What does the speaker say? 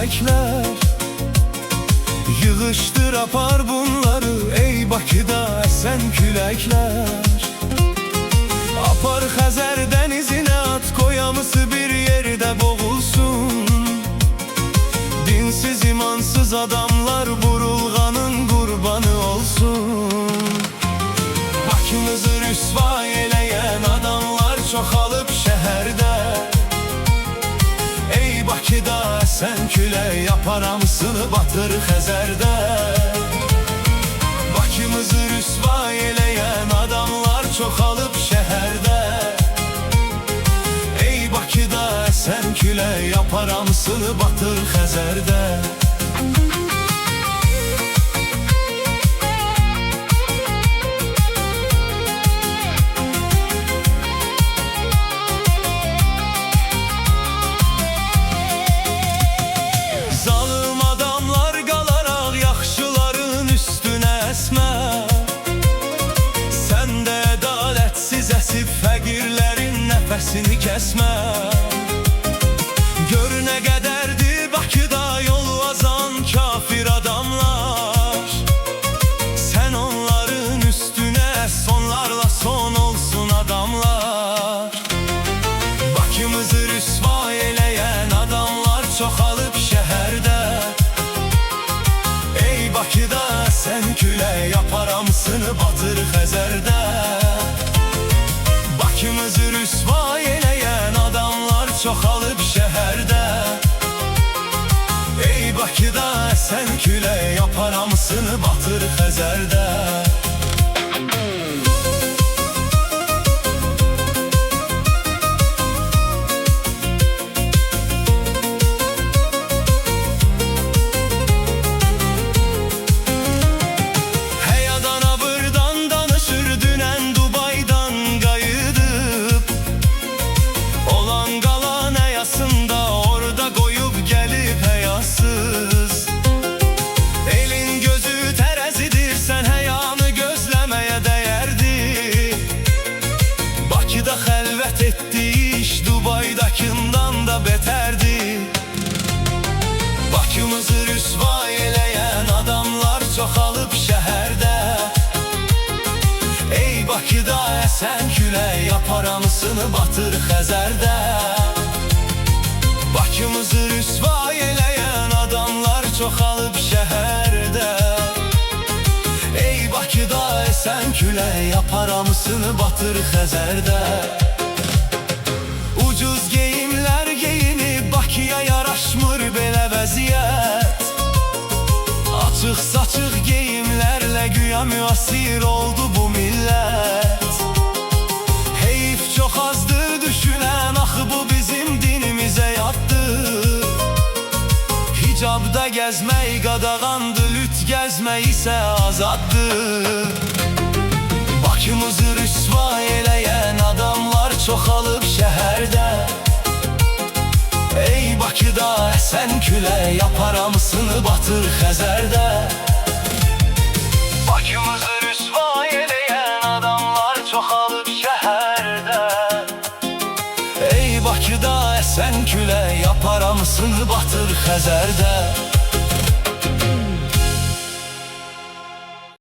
küləklər. Yığışdır apar bunları, ey Bakıda əsən küləklər. Apar Xəzər dənizinə at, qoyamısı bir yerdə boğulsun. Dinsiz imansız adamlar burulğanın qurbanı olsun. Bakımızı rüsva eləyən adamlar çoxalıb şəhərdə. Ey Bakıda əsən külək, apar hamısını batır Xəzərdə. Bakımızı rüsva eləyən adamlar çoxalıb şəhərdə. Ey Bakıda əsən külək, apar hamısını batır Xəzərdə. Zalım adamlar qalaraq yaxşıların üstünə əsmə. Sən də ədalətsiz əsib fəqirlərin nəfəsini kəsmə. Gör nə qədərdir Bakıda yolu azan kafir adamlar. Sən onların üstünə əs, onlarla son olsun adamlar. Bakımızı rüsva eləyən adamlar çoxalıb şəhərdə. Ey Bakıda əsən külək, apar hamısını batır Xəzərdə. Bakımızı rüsva eləyən adamlar çoxalıb şəhərdə. Ey Bakıda əsən külək, apar hamısını batır Xəzərdə. Orada qoyub gəlib həyasız. Elin gözü tərəzidir, sən həyanı gözləməyə dəyərdi. Bakıda xəlvət etdi iş, Dubaydakından da betərdi. Bakımızı rüsva eləyən adamlar çoxalıb şəhərdə. Ey Bakıda əsən külək, apar hamısını batır Xəzərdə. Bakımızı rüsva eləyən adamlar çoxalıb şəhərdə. Ey Bakıda əsən külək, apar hamısını batır Xəzərdə. Ucuz geyimlər geyinib Bakıya yaraşmır belə vəziyyət. Açıq saçıq geyimlərlə güya müasir oldu bu millət. Heyf çox azdır düşünən, axı bu bizim dinimizə yatdı. Hicabda gəzmək qadağandı, lüt gəzmək isə azaddır. Bakımızı rüsva eləyən adamlar çoxalıb şəhərdə. Ey Bakıda əsən külək, apar hamısını batır Xəzərdə. Bakımızı rüsva eləyən adamlar çoxalıb şəhərdə. Ey Bakıda əsən külək, apar hamısını batır Xəzərdə.